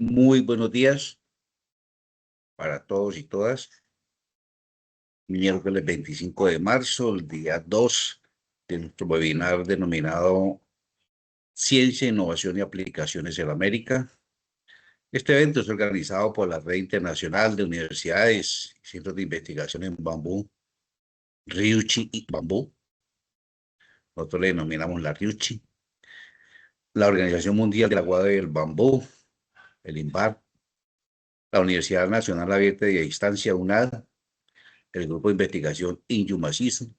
Muy buenos días para todos y todas. Miércoles 25 de marzo, el día 2 de nuestro webinar denominado Ciencia, Innovación y Aplicaciones en América. Este evento es organizado por la Red Internacional de Universidades y Centros de Investigación en Bambú, RIUCHI y Bambú. Nosotros le denominamos la RIUCHI. La Organización Mundial del Agua del Bambú, el INVAR, la Universidad Nacional Abierta y a Distancia, UNAD, el Grupo de Investigación INYUMACISO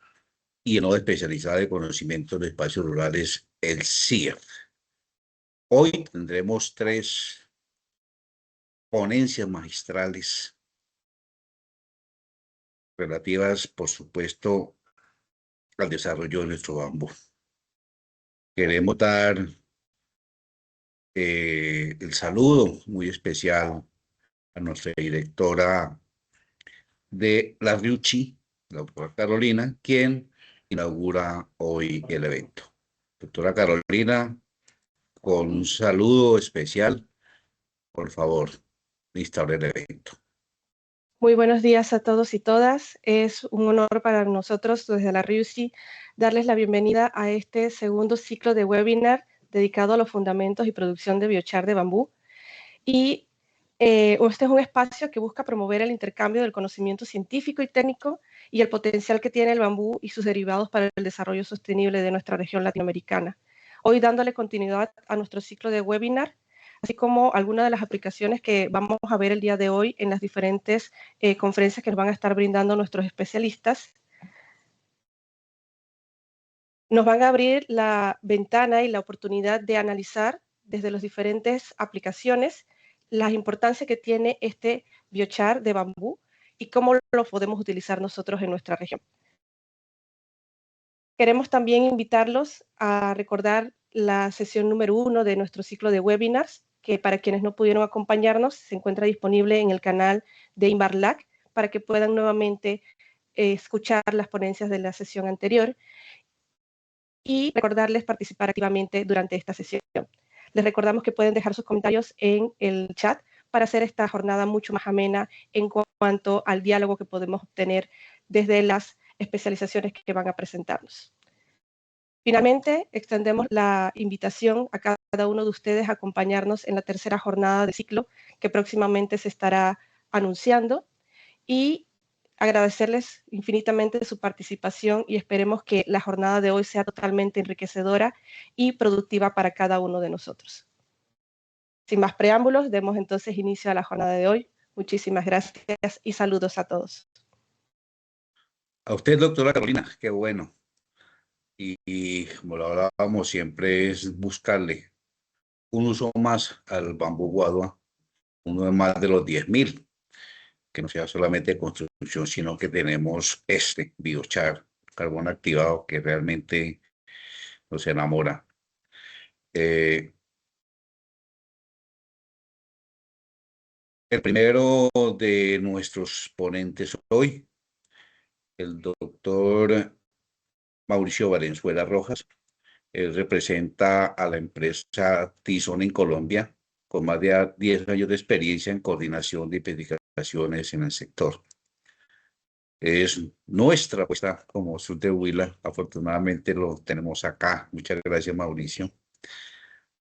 y el Nodo Especializado de Conocimiento de Espacios Rurales, el CIEF. Hoy tendremos 3 ponencias magistrales relativas, por supuesto, al desarrollo de nuestro bambú. Queremos dar el saludo muy especial a nuestra directora de la RIUCHI, la doctora Carolina, quien inaugura hoy el evento. Doctora Carolina, con un saludo especial, por favor, instaure el evento. Muy buenos días a todos y todas. Es un honor para nosotros desde la RIUCHI darles la bienvenida a este segundo ciclo de webinar dedicado a los fundamentos y producción de biochar de bambú. Y este es un espacio que busca promover el intercambio del conocimiento científico y técnico y el potencial que tiene el bambú y sus derivados para el desarrollo sostenible de nuestra región latinoamericana. Hoy dándole continuidad a nuestro ciclo de webinar, así como algunas de las aplicaciones que vamos a ver el día de hoy en las diferentes conferencias que nos van a estar brindando nuestros especialistas. Nos van a abrir la ventana y la oportunidad de analizar desde las diferentes aplicaciones la importancia que tiene este biochar de bambú y cómo lo podemos utilizar nosotros en nuestra región. Queremos también invitarlos a recordar la sesión número 1 de nuestro ciclo de webinars, que para quienes no pudieron acompañarnos se encuentra disponible en el canal de INVARLAC para que puedan nuevamente escuchar las ponencias de la sesión anterior y recordarles participar activamente durante esta sesión. Les recordamos que pueden dejar sus comentarios en el chat para hacer esta jornada mucho más amena en cuanto al diálogo que podemos obtener desde las especializaciones que van a presentarnos. Finalmente, extendemos la invitación a cada uno de ustedes a acompañarnos en la tercera jornada de ciclo que próximamente se estará anunciando y agradecerles infinitamente su participación y esperemos que la jornada de hoy sea totalmente enriquecedora y productiva para cada uno de nosotros. Sin más preámbulos, demos entonces inicio a la jornada de hoy. Muchísimas gracias y saludos a todos. A usted, doctora Carolina, qué bueno. Y como lo hablábamos, siempre es buscarle un uso más al bambú guadua, uno de más de los 10.000, que no sea solamente construcción, sino que tenemos este biochar, carbón activado, que realmente nos enamora. El primero de nuestros ponentes hoy, el doctor Mauricio Valenzuela Rojas. Él representa a la empresa Tizón en Colombia, con más de 10 años de experiencia en coordinación de investigaciones en el sector. Es nuestra apuesta como Sur de Huila. Afortunadamente lo tenemos acá. Muchas gracias, Mauricio.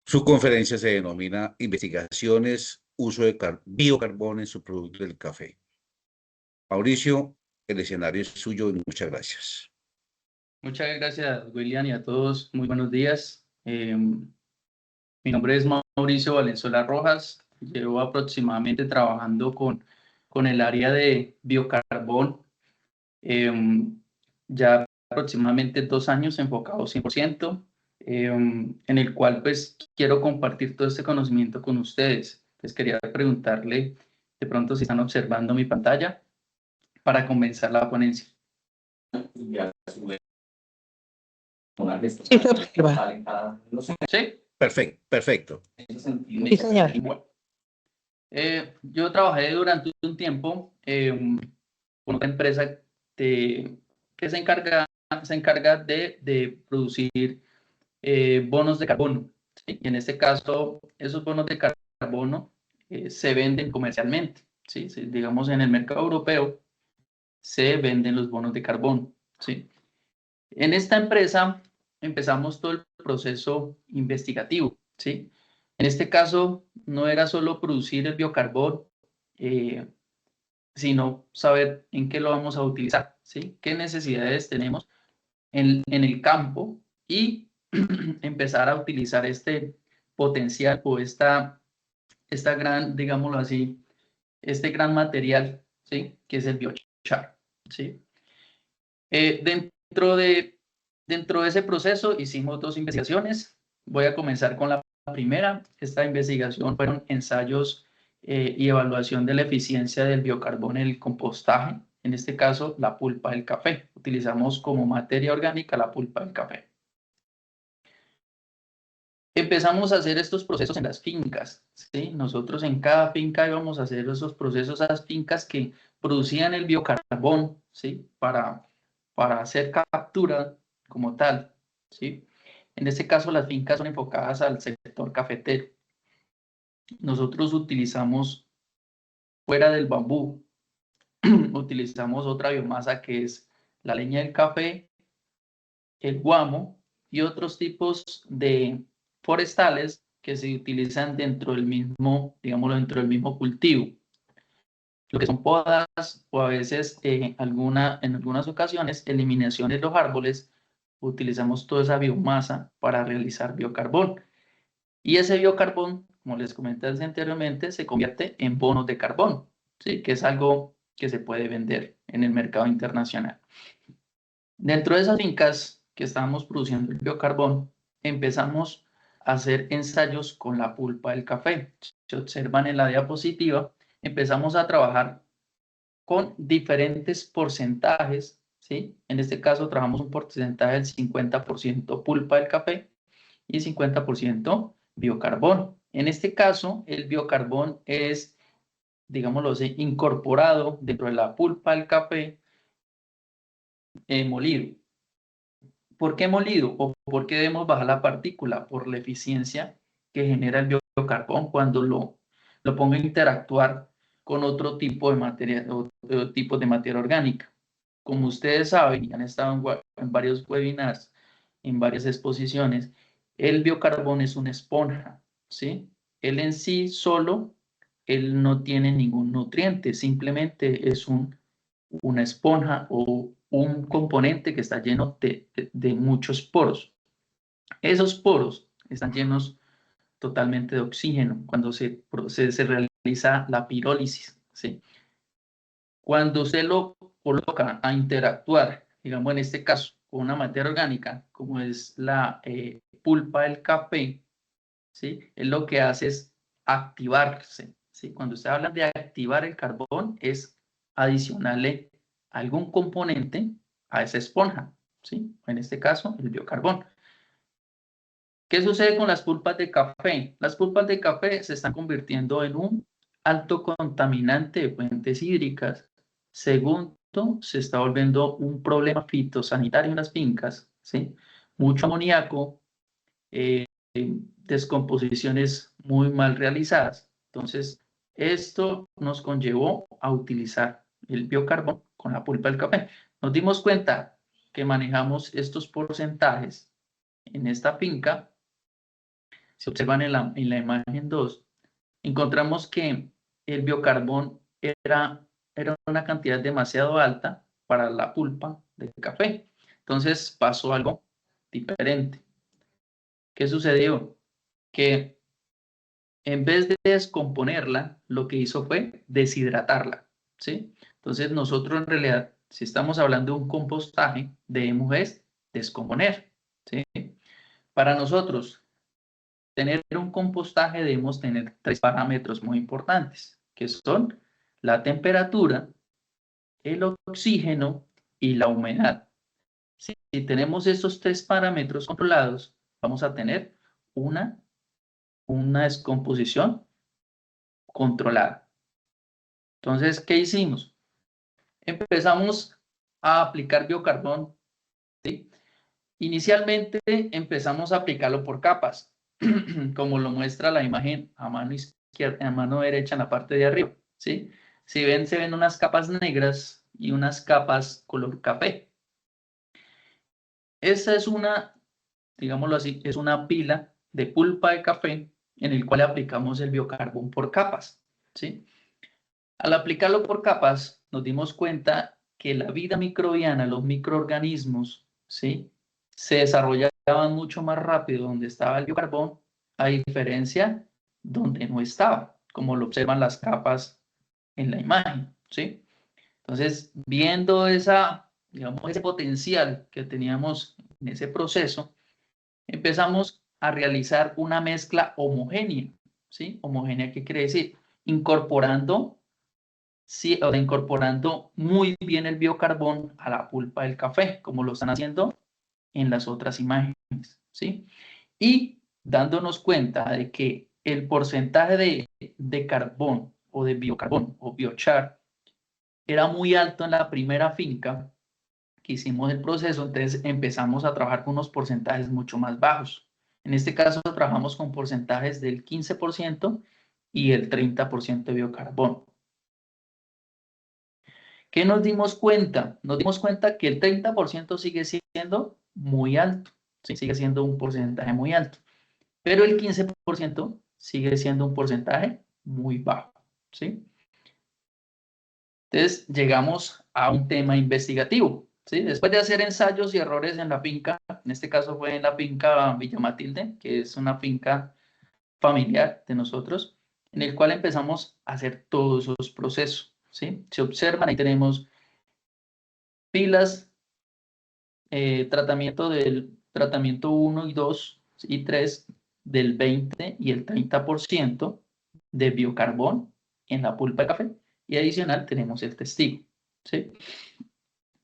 Su conferencia se denomina Investigaciones, uso de biocarbono en su producto del café. Mauricio, el escenario es suyo y muchas gracias. Muchas gracias, William, y a todos. Muy buenos días. Mi nombre es Mauricio Valenzuela Rojas. Llevo aproximadamente trabajando con el área de biocarbón ya aproximadamente 2 años enfocado 100%, en el cual pues quiero compartir todo este conocimiento con ustedes. Les quería preguntarle de pronto si están observando mi pantalla para comenzar la ponencia. Sí, se observa. ¿Sí? Perfecto. Sí, señor. Bueno, yo trabajé durante un tiempo con otra empresa que se encarga de producir bonos de carbono, ¿sí? Y en este caso, esos bonos de carbono se venden comercialmente, ¿sí? Digamos, en el mercado europeo se venden los bonos de carbón, ¿sí? En esta empresa empezamos todo el proceso investigativo, ¿sí? En este caso, no era solo producir el biocarbón, sino saber en qué lo vamos a utilizar, ¿sí? ¿Qué necesidades tenemos en el campo? Y empezar a utilizar este potencial o esta gran, digámoslo así, este gran material, ¿sí? Que es el biochar, ¿sí? Dentro de ese proceso hicimos 2 investigaciones. Voy a comenzar con la primera. Esta investigación fueron ensayos y evaluación de la eficiencia del biocarbón en el compostaje. En este caso, la pulpa del café. Utilizamos como materia orgánica la pulpa del café. Empezamos a hacer estos procesos en las fincas, ¿sí? Nosotros en cada finca íbamos a hacer esos procesos a las fincas que producían el biocarbón, ¿sí? Para hacer captura como tal, ¿sí? En este caso, las fincas son enfocadas al sector cafetero. Nosotros utilizamos, fuera del bambú, utilizamos otra biomasa que es la leña del café, el guamo y otros tipos de forestales que se utilizan dentro del mismo, digámoslo, dentro del mismo cultivo. Lo que son podas o a veces en algunas ocasiones eliminaciones de los árboles, utilizamos toda esa biomasa para realizar biocarbón. Y ese biocarbón, como les comenté anteriormente, se convierte en bonos de carbón, ¿sí? Que es algo que se puede vender en el mercado internacional. Dentro de esas fincas que estábamos produciendo el biocarbón, empezamos a hacer ensayos con la pulpa del café. Se observan en la diapositiva, empezamos a trabajar con diferentes porcentajes, ¿sí? En este caso trabajamos un porcentaje del 50% pulpa del café y 50% biocarbón. En este caso, el biocarbón es, digámoslo así, incorporado dentro de la pulpa del café molido. ¿Por qué molido? ¿O por qué debemos bajar la partícula? Por la eficiencia que genera el biocarbón cuando lo pongo a interactuar con otro tipo de materia, otro tipo de materia orgánica. Como ustedes saben, y han estado en varios webinars, en varias exposiciones, el biocarbón es una esponja, ¿sí? Él en sí solo, él no tiene ningún nutriente, simplemente es una esponja o un componente que está lleno de muchos poros. Esos poros están llenos totalmente de oxígeno cuando se realiza la pirólisis, ¿sí? Cuando usted lo coloca a interactuar, digamos en este caso, con una materia orgánica, como es la pulpa del café, ¿sí? Él lo que hace es activarse, ¿sí? Cuando usted habla de activar el carbón, es adicionarle algún componente a esa esponja, ¿sí? En este caso, el biocarbón. ¿Qué sucede con las pulpas de café? Las pulpas de café se están convirtiendo en un alto contaminante de fuentes hídricas. Segundo, se está volviendo un problema fitosanitario en las fincas, ¿sí? Mucho amoníaco, descomposiciones muy mal realizadas. Entonces, esto nos conllevó a utilizar el biocarbón con la pulpa del café. Nos dimos cuenta que manejamos estos porcentajes en esta finca. Se observan en la imagen 2, encontramos que el biocarbón era una cantidad demasiado alta para la pulpa del café. Entonces pasó algo diferente. ¿Qué sucedió? Que en vez de descomponerla, lo que hizo fue deshidratarla, ¿sí? Entonces nosotros en realidad, si estamos hablando de un compostaje, debemos descomponer, ¿sí? Para nosotros tener un compostaje debemos tener 3 parámetros muy importantes, que son la temperatura, el oxígeno y la humedad. Si tenemos estos 3 parámetros controlados, vamos a tener una descomposición controlada. Entonces, ¿qué hicimos? Empezamos a aplicar biocarbón, ¿sí? Inicialmente empezamos a aplicarlo por capas, como lo muestra la imagen a mano izquierda. izquierda, en mano derecha, en la parte de arriba, ¿sí? Si ven, se ven unas capas negras y unas capas color café. Esa es una, digámoslo así, es una pila de pulpa de café en el cual aplicamos el biocarbón por capas, ¿sí? Al aplicarlo por capas, nos dimos cuenta que la vida microbiana, los microorganismos, ¿sí?, se desarrollaban mucho más rápido donde estaba el biocarbón, a diferencia donde no estaba, como lo observan las capas en la imagen, ¿sí? Entonces, viendo digamos, ese potencial que teníamos en ese proceso, empezamos a realizar una mezcla homogénea, ¿sí? Homogénea, ¿qué quiere decir? Incorporando muy bien el biocarbón a la pulpa del café, como lo están haciendo en las otras imágenes, ¿sí? Y dándonos cuenta de que el porcentaje de carbón o de biocarbón o biochar era muy alto en la primera finca que hicimos el proceso, entonces empezamos a trabajar con unos porcentajes mucho más bajos. En este caso trabajamos con porcentajes del 15% y el 30% de biocarbono. ¿Qué nos dimos cuenta? Nos dimos cuenta que el 30% sigue siendo muy alto, ¿sí? Sigue siendo un porcentaje muy alto, pero el 15% sigue siendo un porcentaje muy bajo, ¿sí? Entonces llegamos a un tema investigativo, ¿sí? Después de hacer ensayos y errores en la finca, en este caso fue en la finca Villa Matilde, que es una finca familiar de nosotros, en el cual empezamos a hacer todos esos procesos, ¿sí? Se observan, ahí tenemos pilas, tratamiento 1 y 2 y 3 del 20 y el 30% de biocarbón en la pulpa de café, y adicional tenemos el testigo, ¿sí?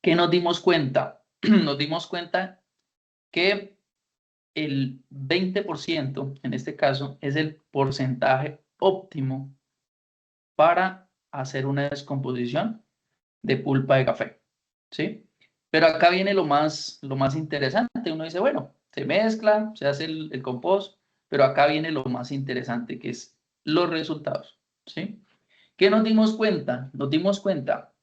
¿Qué nos dimos cuenta? Nos dimos cuenta que el 20%, en este caso, es el porcentaje óptimo para hacer una descomposición de pulpa de café, ¿sí? Pero acá viene lo más interesante. Uno dice, bueno, se mezcla, se hace el compost, pero acá viene lo más interesante, que es los resultados, ¿sí? ¿Qué nos dimos cuenta? Nos dimos cuenta,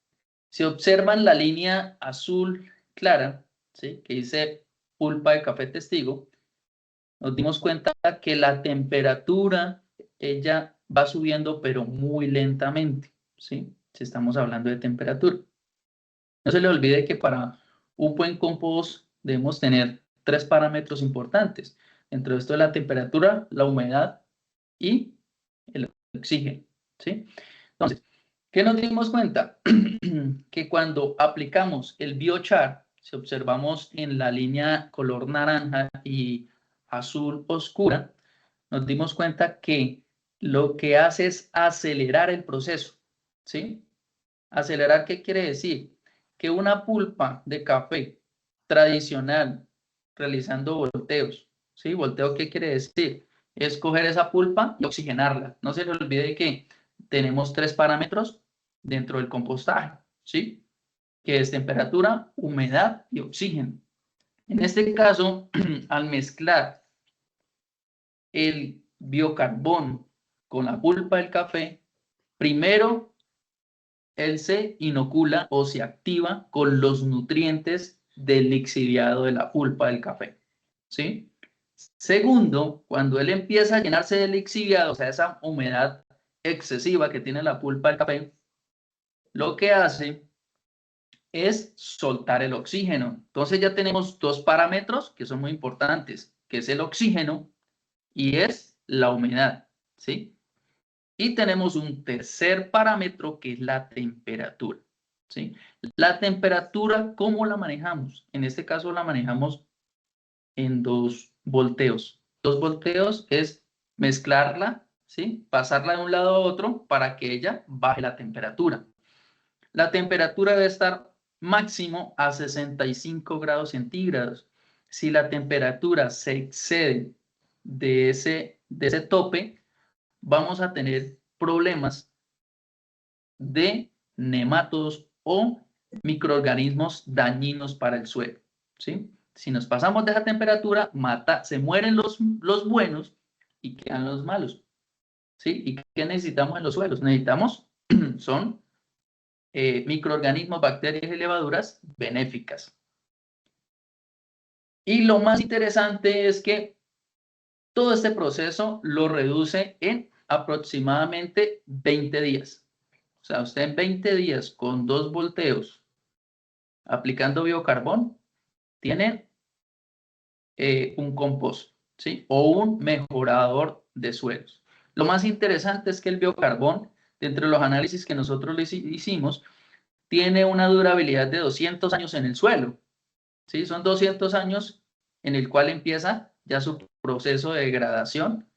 si observan la línea azul clara, ¿sí?, que dice pulpa de café testigo, nos dimos cuenta que la temperatura, ella va subiendo, pero muy lentamente, ¿sí? Si estamos hablando de temperatura. No se le olvide que para un buen compost debemos tener 3 parámetros importantes. Dentro de esto la temperatura, la humedad y el oxígeno, ¿sí? Entonces, ¿qué nos dimos cuenta? Que cuando aplicamos el biochar, si observamos en la línea color naranja y azul oscura, nos dimos cuenta que lo que hace es acelerar el proceso, ¿sí? Acelerar, ¿qué quiere decir? Que una pulpa de café tradicional realizando volteos, ¿sí? Volteo, ¿qué quiere decir? Es coger esa pulpa y oxigenarla. No se le olvide que tenemos 3 parámetros dentro del compostaje, ¿sí? Que es temperatura, humedad y oxígeno. En este caso, al mezclar el biocarbón con la pulpa del café, primero él se inocula o se activa con los nutrientes del lixiviado de la pulpa del café, ¿sí? Segundo, cuando él empieza a llenarse de lixiviado, o sea, esa humedad excesiva que tiene la pulpa del café, lo que hace es soltar el oxígeno. Entonces ya tenemos 2 parámetros que son muy importantes, que es el oxígeno y es la humedad, ¿sí? Y tenemos un tercer parámetro que es la temperatura, ¿sí? La temperatura, ¿cómo la manejamos? En este caso la manejamos en 2 volteos. 2 volteos es mezclarla, ¿sí? Pasarla de un lado a otro para que ella baje la temperatura. La temperatura debe estar máximo a 65 grados centígrados. Si la temperatura se excede de ese tope, vamos a tener problemas de nematodos o microorganismos dañinos para el suelo, ¿sí? Si nos pasamos de esa temperatura, se mueren los buenos y quedan los malos. ¿sí? ¿Y qué necesitamos en los suelos? Necesitamos, son microorganismos, bacterias y levaduras benéficas. Y lo más interesante es que todo este proceso lo reduce en aproximadamente 20 días. O sea, usted en 20 días con 2 volteos aplicando biocarbón tiene un compost, ¿sí? O un mejorador de suelos. Lo más interesante es que el biocarbón, dentro de los análisis que nosotros hicimos, tiene una durabilidad de 200 años en el suelo, ¿sí? Son 200 años en el cual empieza ya su proceso de degradación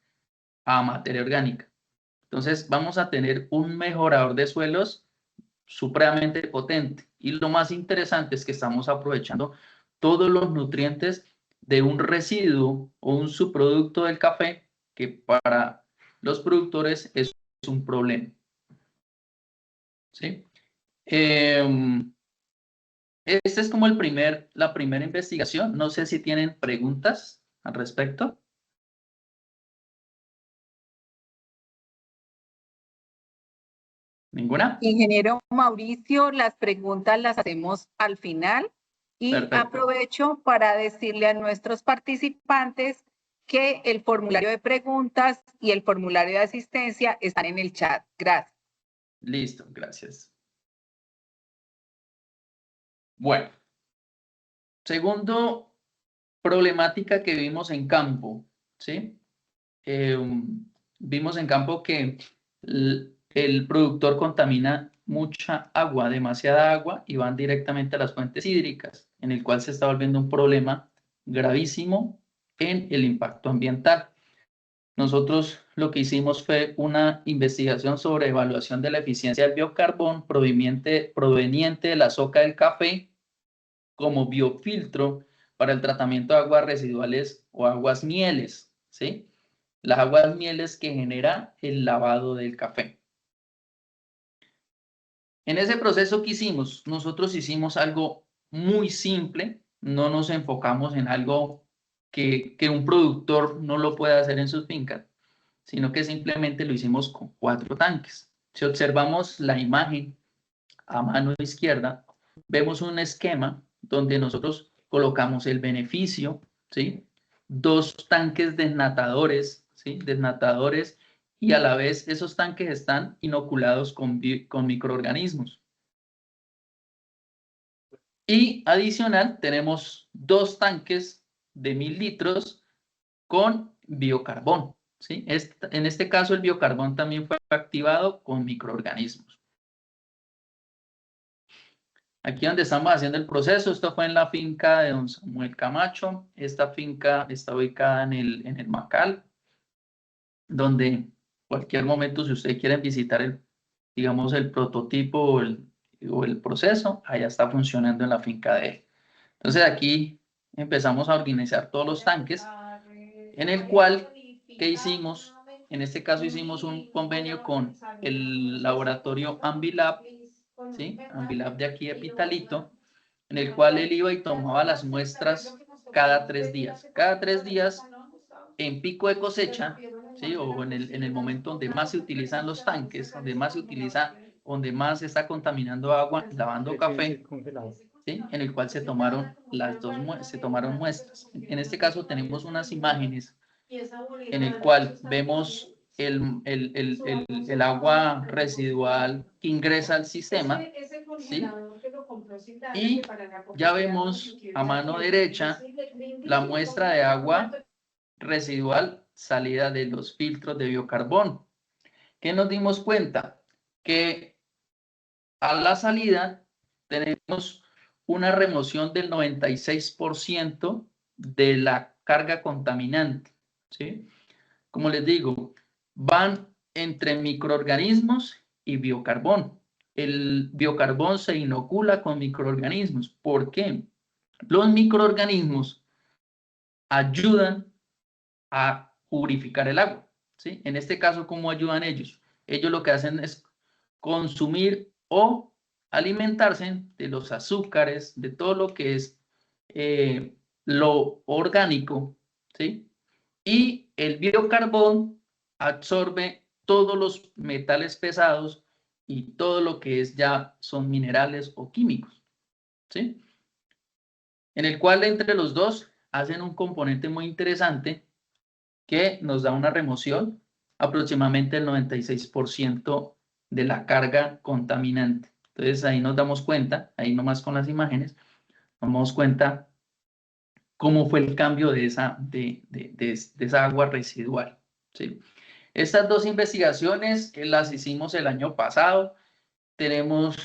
a materia orgánica. Entonces, vamos a tener un mejorador de suelos supremamente potente. Y lo más interesante es que estamos aprovechando todos los nutrientes de un residuo o un subproducto del café que para los productores es un problema. ¿Sí? Este es como la primera investigación. No sé si tienen preguntas al respecto. ¿Ninguna? Ingeniero Mauricio, las preguntas las hacemos al final y Perfecto. aprovecho para decirle a nuestros participantes que el formulario de preguntas y el formulario de asistencia están en el chat. Gracias. Listo, gracias. Bueno, segundo problemática que vimos en campo, ¿sí? Vimos en campo que el productor contamina mucha agua, demasiada agua, y van directamente a las fuentes hídricas, en el cual se está volviendo un problema gravísimo en el impacto ambiental. Nosotros lo que hicimos fue una investigación sobre evaluación de la eficiencia del biocarbón proveniente de la soca del café como biofiltro para el tratamiento de aguas residuales o aguas mieles, ¿sí? Las aguas mieles que genera el lavado del café. En ese proceso que hicimos, nosotros hicimos algo muy simple, no nos enfocamos en algo que un productor no lo pueda hacer en sus fincas, sino que simplemente lo hicimos con 4 tanques. Si observamos la imagen a mano izquierda, vemos un esquema donde nosotros colocamos el beneficio, ¿sí? 2 tanques desnatadores, ¿sí? Desnatadores, y a la vez esos tanques están inoculados con microorganismos. Y adicional tenemos 2 tanques de 1000 litros con biocarbón, ¿sí? En este caso el biocarbón también fue activado con microorganismos. Aquí donde estamos haciendo el proceso, esto fue en la finca de don Samuel Camacho. Esta finca está ubicada en el Macal, donde cualquier momento, si ustedes quieren visitar digamos, el prototipo o el proceso, allá está funcionando en la finca de él. Entonces aquí empezamos a organizar todos los tanques, en el cual, ¿qué hicimos? En este caso hicimos un convenio con el laboratorio Ambilab, ¿sí? Ambilab de aquí de Pitalito, en el cual él iba y tomaba las muestras cada 3 días. Cada 3 días, en pico de cosecha, ¿sí? O en el momento donde más se utilizan los tanques, donde más se está contaminando agua, lavando café, ¿sí? En el cual se tomaron muestras. En este caso tenemos unas imágenes en el cual vemos el agua residual que ingresa al sistema, ¿sí? Y ya vemos a mano derecha la muestra de agua residual salida de los filtros de biocarbón. ¿Qué nos dimos cuenta? Que a la salida tenemos una remoción del 96% de la carga contaminante, ¿sí? Como les digo, van entre microorganismos y biocarbón. El biocarbón se inocula con microorganismos. ¿Por qué? Los microorganismos ayudan a purificar el agua, ¿sí? En este caso, ¿cómo ayudan ellos? Ellos lo que hacen es consumir o alimentarse de los azúcares, de todo lo que es lo orgánico, ¿sí? Y el biocarbón absorbe todos los metales pesados y todo lo que es ya son minerales o químicos, ¿sí? En el cual entre los dos hacen un componente muy interesante que nos da una remoción aproximadamente el 96% de la carga contaminante. Entonces ahí nos damos cuenta, ahí nomás con las imágenes, nos damos cuenta cómo fue el cambio de esa agua residual, ¿sí? Estas dos investigaciones las hicimos el año pasado. Tenemos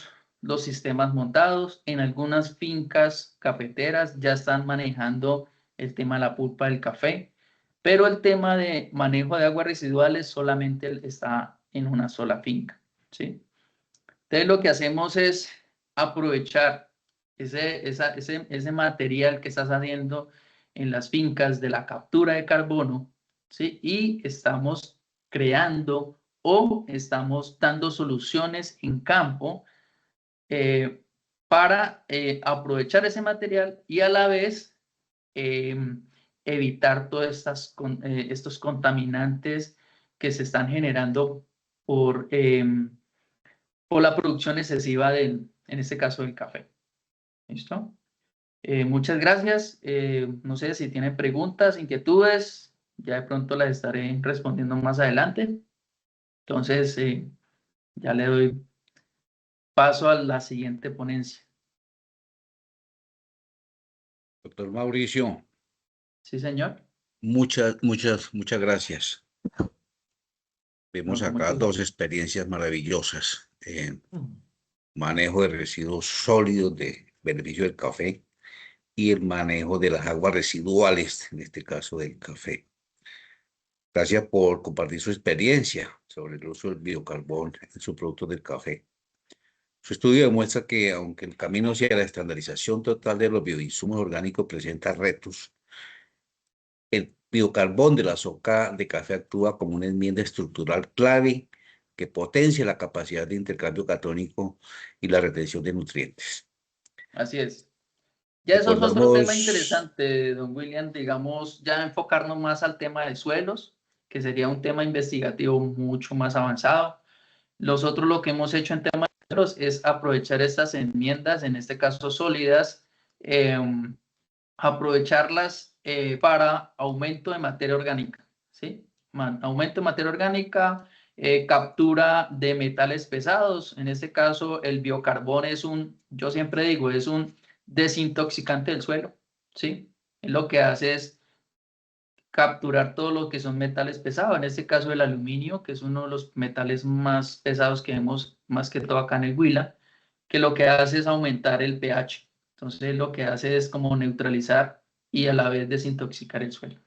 los sistemas montados. En algunas fincas cafeteras ya están manejando el tema de la pulpa del café, pero el tema de manejo de aguas residuales solamente está en una sola finca, ¿sí? Entonces lo que hacemos es aprovechar ese material que está saliendo en las fincas de la captura de carbono, ¿sí? Y estamos creando o estamos dando soluciones en campo para aprovechar ese material y a la vez evitar todos estos contaminantes que se están generando por la producción excesiva en este caso del café. ¿Listo? Muchas gracias. No sé si tienen preguntas, inquietudes, ya de pronto las estaré respondiendo más adelante. Entonces, ya le doy paso a la siguiente ponencia. Doctor Mauricio, Sí, señor. muchas gracias. Vemos No, acá dos experiencias maravillosas en manejo de residuos sólidos de beneficio del café y el manejo de las aguas residuales, en este caso del café. Gracias por compartir su experiencia sobre el uso del biocarbón en sus productos del café. Su estudio demuestra que, aunque el camino hacia la estandarización total de los bioinsumos orgánicos presenta retos, el biocarbón de la soca de café actúa como una enmienda estructural clave que potencia la capacidad de intercambio catónico y la retención de nutrientes. Así es. Ya eso es otro Recordamos, tema interesante, don William, digamos, ya enfocarnos más al tema de suelos, que sería un tema investigativo mucho más avanzado. Nosotros lo que hemos hecho en temas de suelos es aprovechar estas enmiendas, en este caso sólidas, aprovecharlas para aumento de materia orgánica, ¿sí? Aumento de materia orgánica, captura de metales pesados. En este caso, el biocarbón es yo siempre digo, es un desintoxicante del suelo, ¿sí? Lo que hace es capturar todo lo que son metales pesados, en este caso el aluminio, que es uno de los metales más pesados que vemos más que todo acá en el Huila, que lo que hace es aumentar el pH. Entonces lo que hace es como neutralizar y a la vez desintoxicar el suelo.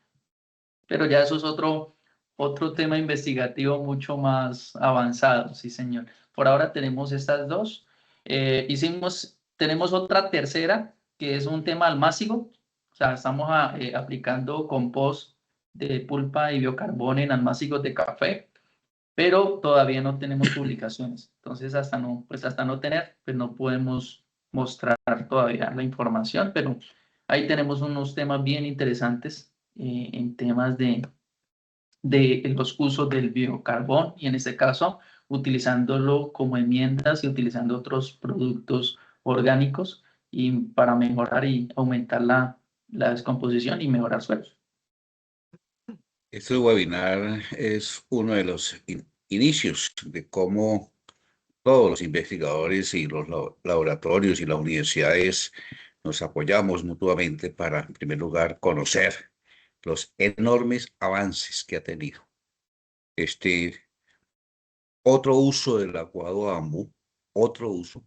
Pero ya eso es otro tema investigativo mucho más avanzado, sí señor. Por ahora tenemos estas dos. Tenemos otra tercera, que es un tema almácigo. O sea, estamos aplicando compost de pulpa y biocarbono en almácigos de café, pero todavía no tenemos publicaciones. Entonces, hasta no tener, pues no podemos mostrar todavía la información, pero ahí tenemos unos temas bien interesantes en temas de los usos del biocarbón y en este caso utilizándolo como enmiendas y utilizando otros productos orgánicos y para mejorar y aumentar la descomposición y mejorar suelos. este webinar es uno de los inicios de cómo todos los investigadores y los laboratorios y las universidades nos apoyamos mutuamente para, en primer lugar, conocer los enormes avances que ha tenido este otro uso del acuado bambú, otro uso,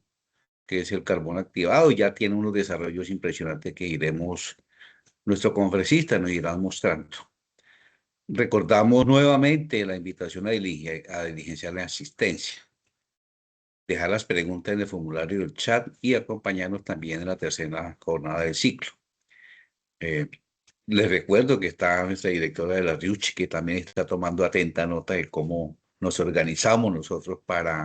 que es el carbón activado, ya tiene unos desarrollos impresionantes que nuestro conferencista nos irá mostrando. Recordamos nuevamente la invitación a diligenciar la asistencia, dejar las preguntas en el formulario del chat y acompañarnos también en la tercera jornada del ciclo. Les recuerdo que está nuestra directora de la RIUCH, que también está tomando atenta nota de cómo nos organizamos nosotros para